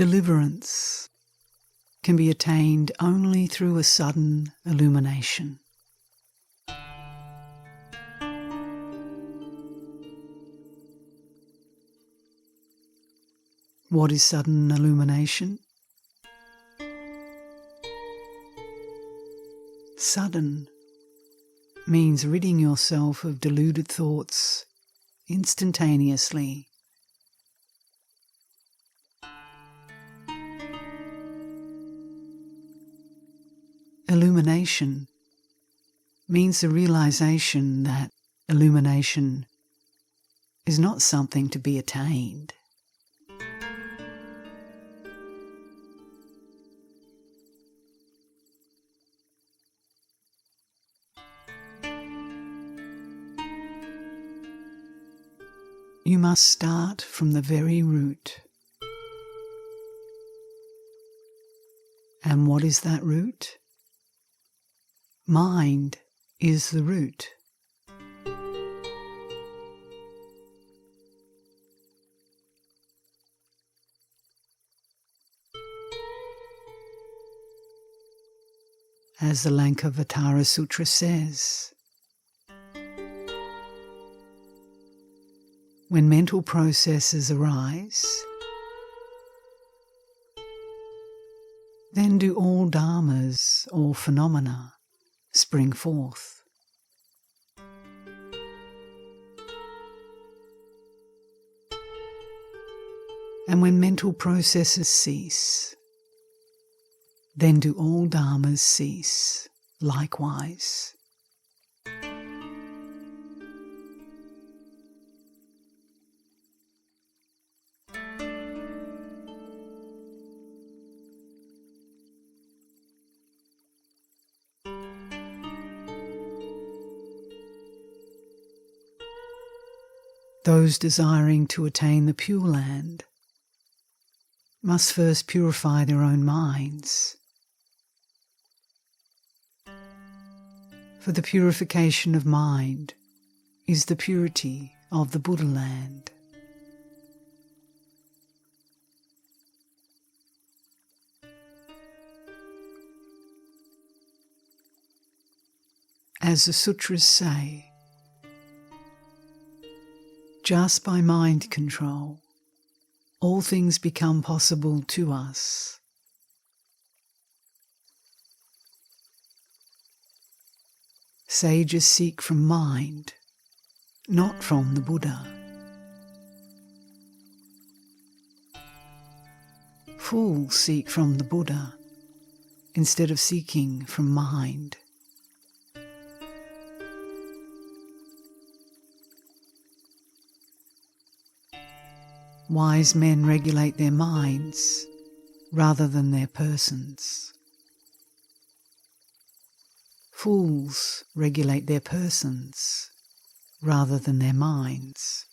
Deliverance can be attained only through a sudden illumination. What is sudden illumination? Sudden means ridding yourself of deluded thoughts instantaneously. Illumination means the realization that illumination is not something to be attained. You must start from the very root. And what is that root? Mind is the root. As the Lankavatara Sutra says, when mental processes arise, then do all dharmas or phenomena spring forth. And when mental processes cease, then do all dharmas cease likewise. Those desiring to attain the Pure Land must first purify their own minds. For the purification of mind is the purity of the Buddha land. As the sutras say, just by mind control, all things become possible to us. Sages seek from mind, not from the Buddha. Fools seek from the Buddha instead of seeking from mind. Wise men regulate their minds rather than their persons. Fools regulate their persons rather than their minds.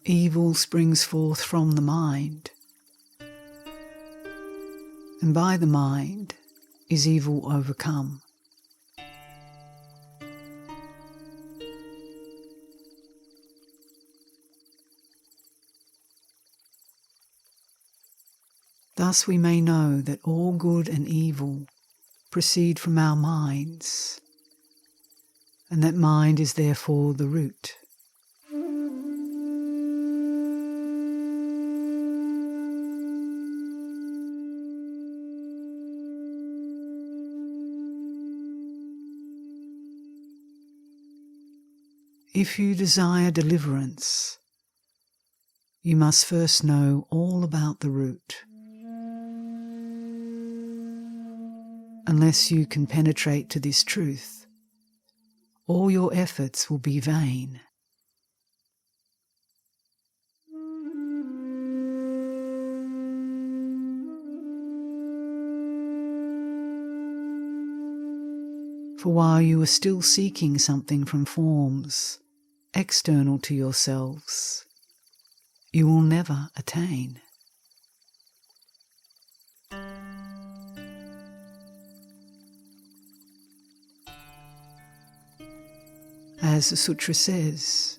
Evil springs forth from the mind, and by the mind is evil overcome. Thus we may know that all good and evil proceed from our minds, and that mind is therefore the root. If you desire deliverance, you must first know all about the root. Unless you can penetrate to this truth, all your efforts will be vain. For while you are still seeking something from forms external to yourselves, you will never attain. As the sutra says,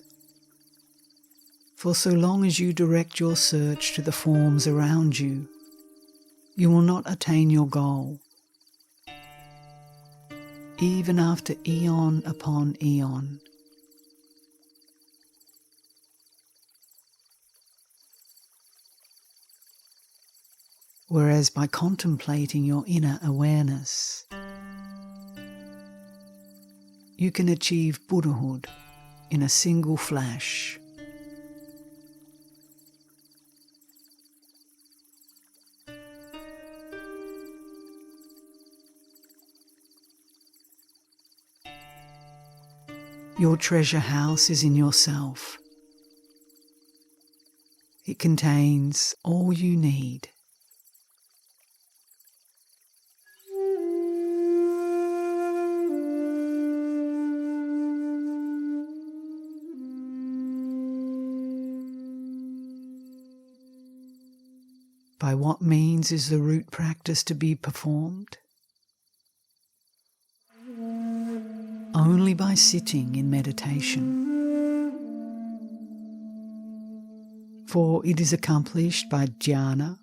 for so long as you direct your search to the forms around you, you will not attain your goal, even after eon upon eon. Whereas by contemplating your inner awareness, you can achieve Buddhahood in a single flash. Your treasure house is in yourself. It contains all you need. By what means is the root practice to be performed? Only by sitting in meditation. For it is accomplished by dhyana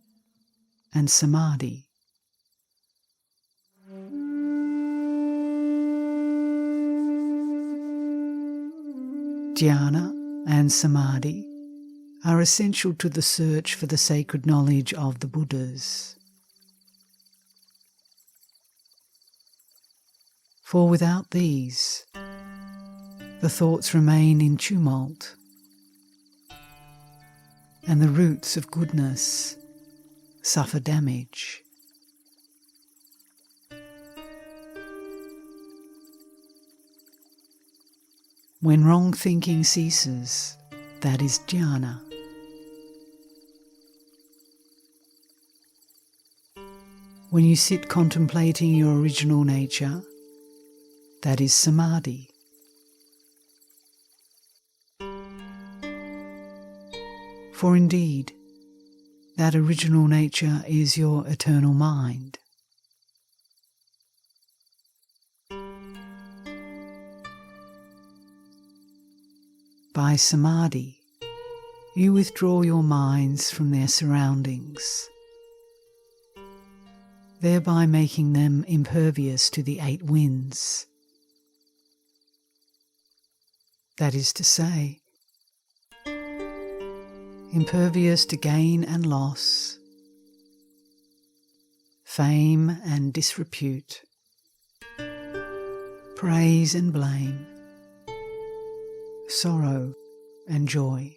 and samadhi. Dhyana and samadhi are essential to the search for the sacred knowledge of the Buddhas. For without these, the thoughts remain in tumult, and the roots of goodness suffer damage. When wrong thinking ceases, that is dhyana. When you sit contemplating your original nature, that is samadhi. For indeed, that original nature is your eternal mind. By samadhi, you withdraw your minds from their surroundings, thereby making them impervious to the 8 winds. That is to say, impervious to gain and loss, fame and disrepute, praise and blame, sorrow and joy.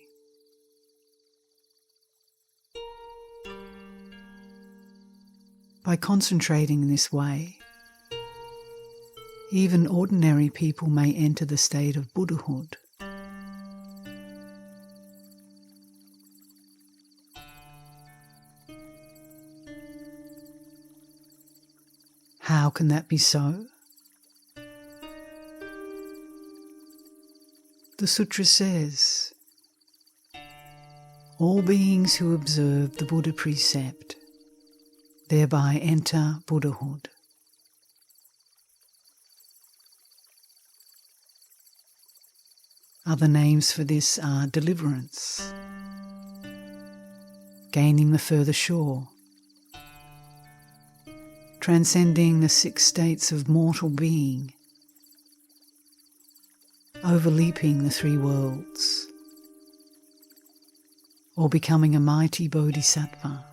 By concentrating in this way, even ordinary people may enter the state of Buddhahood. How can that be so? The sutra says, all beings who observe the Buddha precept thereby enter Buddhahood. Other names for this are deliverance, gaining the further shore, transcending the 6 states of mortal being, overleaping the 3 worlds, or becoming a mighty bodhisattva,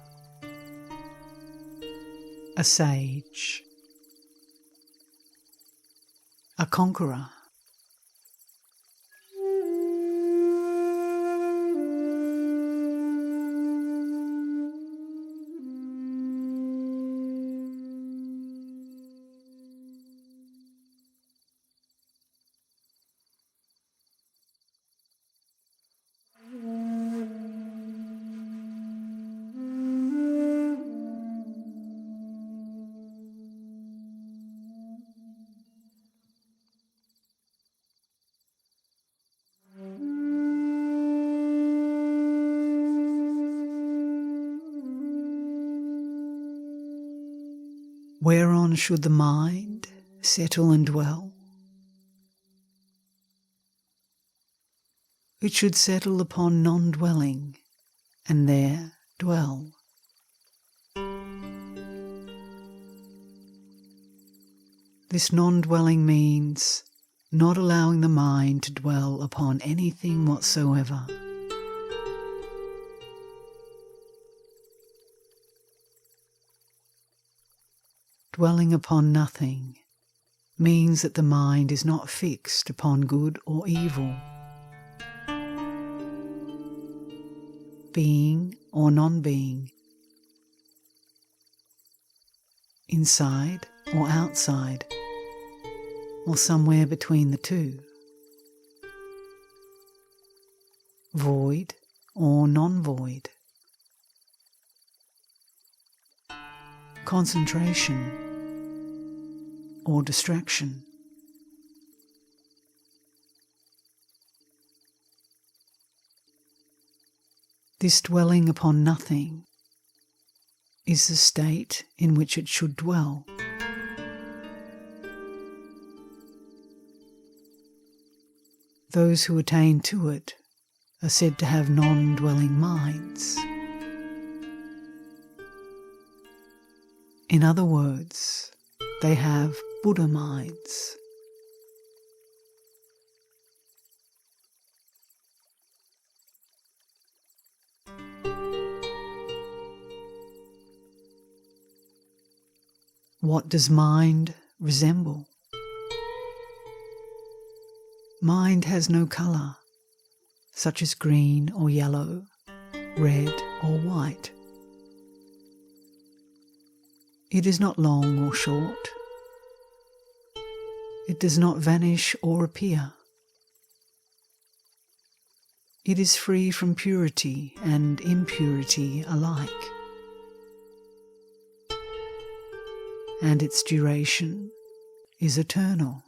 a sage, a conqueror. Whereon should the mind settle and dwell? it should settle upon non-dwelling and there dwell. This non-dwelling means not allowing the mind to dwell upon anything whatsoever. Dwelling upon nothing means that the mind is not fixed upon good or evil, being or non-being, inside or outside, or somewhere between the two, void or non-void, concentration or distraction. This dwelling upon nothing is the state in which it should dwell. Those who attain to it are said to have non-dwelling minds. In other words, they have Buddha minds. What does mind resemble? Mind has no colour, such as green or yellow, red or white. It is not long or short. It does not vanish or appear. It is free from purity and impurity alike, and its duration is eternal.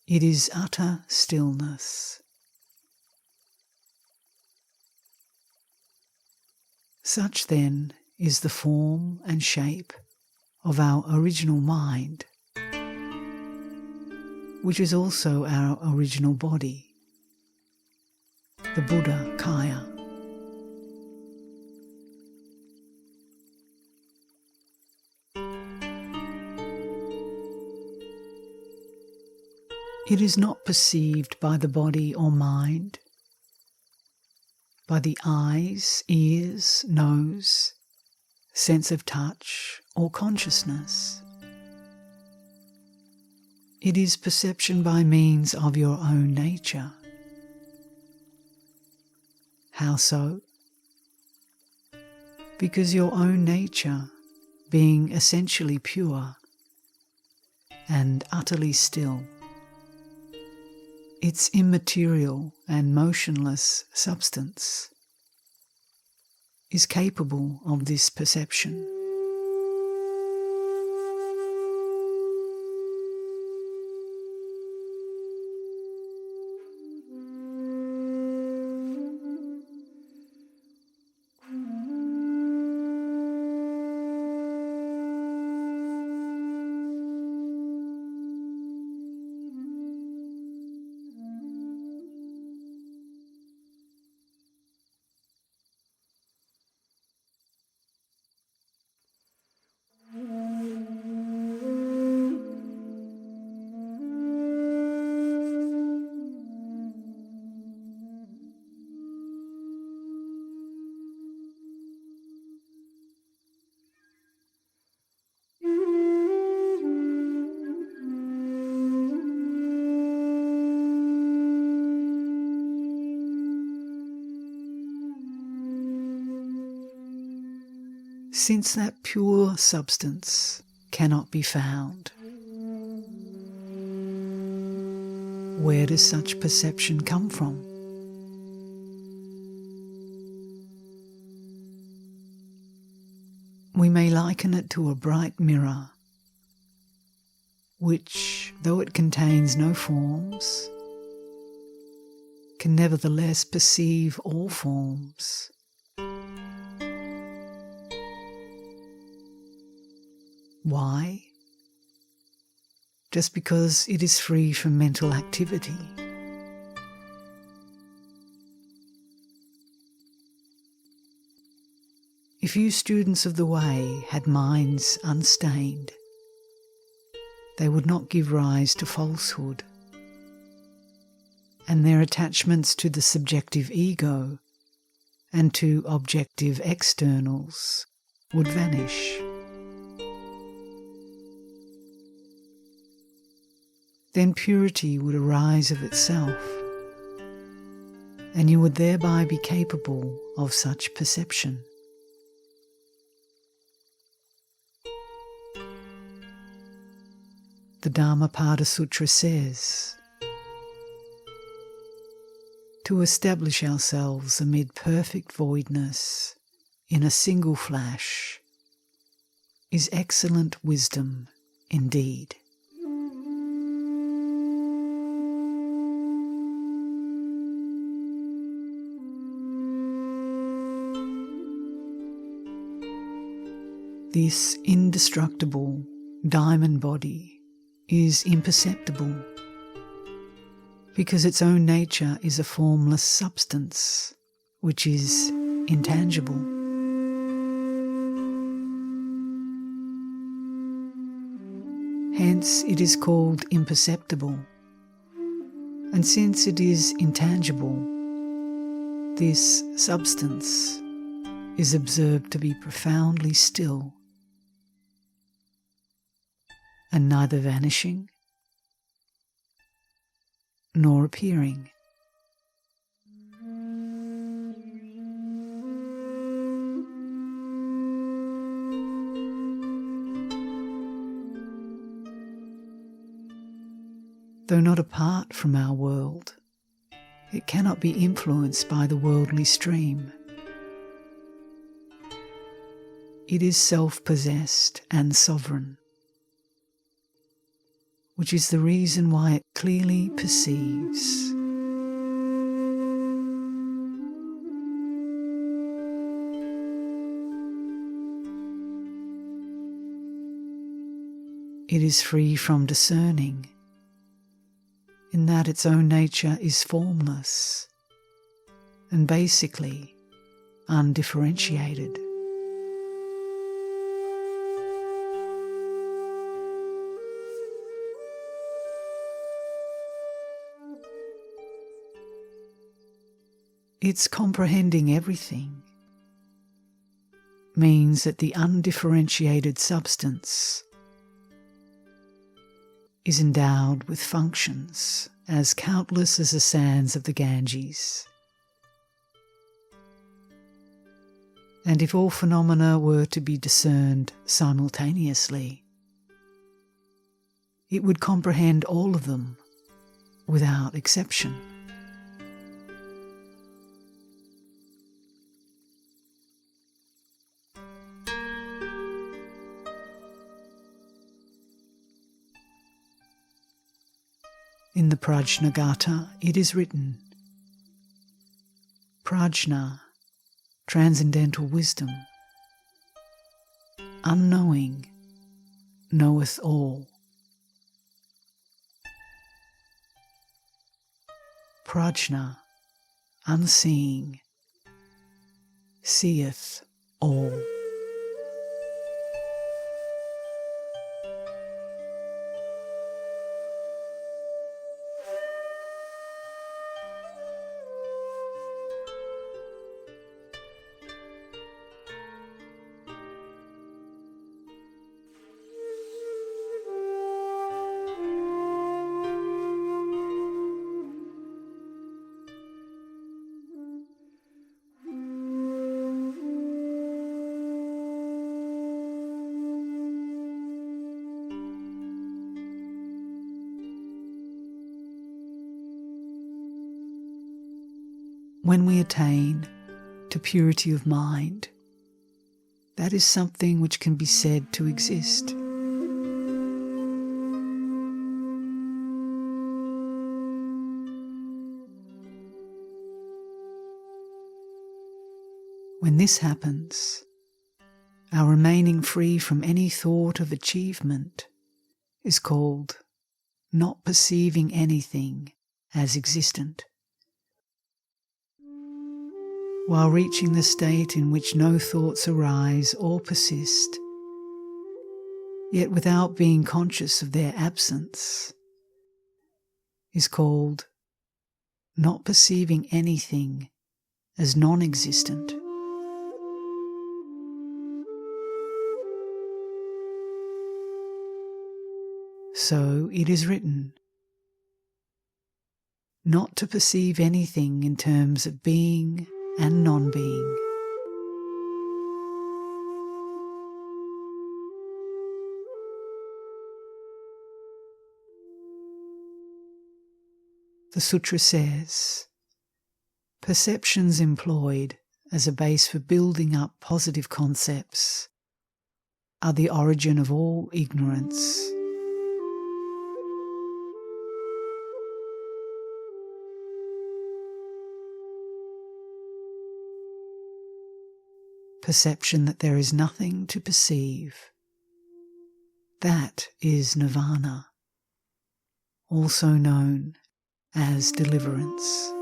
It is utter stillness. Such then is the form and shape of our original mind, which is also our original body, the Buddha Kaya. It is not perceived by the body or mind, by the eyes, ears, nose, sense of touch, or consciousness. It is perception by means of your own nature. How so? Because your own nature, being essentially pure and utterly still, its immaterial and motionless substance, is capable of this perception. Since that pure substance cannot be found, where does such perception come from? We may liken it to a bright mirror, which, though it contains no forms, can nevertheless perceive all forms. Why? Just because it is free from mental activity. If you students of the way had minds unstained, they would not give rise to falsehood, and their attachments to the subjective ego and to objective externals would vanish. Then purity would arise of itself, and you would thereby be capable of such perception. The Dhammapada Sutra says, to establish ourselves amid perfect voidness in a single flash is excellent wisdom indeed. This indestructible diamond body is imperceptible because its own nature is a formless substance which is intangible. Hence it is called imperceptible, and since it is intangible, this substance is observed to be profoundly still and neither vanishing nor appearing. Though not apart from our world, it cannot be influenced by the worldly stream. It is self-possessed and sovereign, which is the reason why it clearly perceives. It is free from discerning, in that its own nature is formless and basically undifferentiated. Its comprehending everything means that the undifferentiated substance is endowed with functions as countless as the sands of the Ganges. And if all phenomena were to be discerned simultaneously, it would comprehend all of them without exception. In the Prajnagata it is written, Prajna, transcendental wisdom, unknowing, knoweth all. Prajna, unseeing, seeth all. When we attain to purity of mind, that is something which can be said to exist. When this happens, our remaining free from any thought of achievement is called not perceiving anything as existent. while reaching the state in which no thoughts arise or persist, yet without being conscious of their absence, is called not perceiving anything as non-existent. So it is written, not to perceive anything in terms of being and non-being. The sutra says, perceptions employed as a base for building up positive concepts are the origin of all ignorance. Perception that there is nothing to perceive, that is Nirvana, also known as deliverance.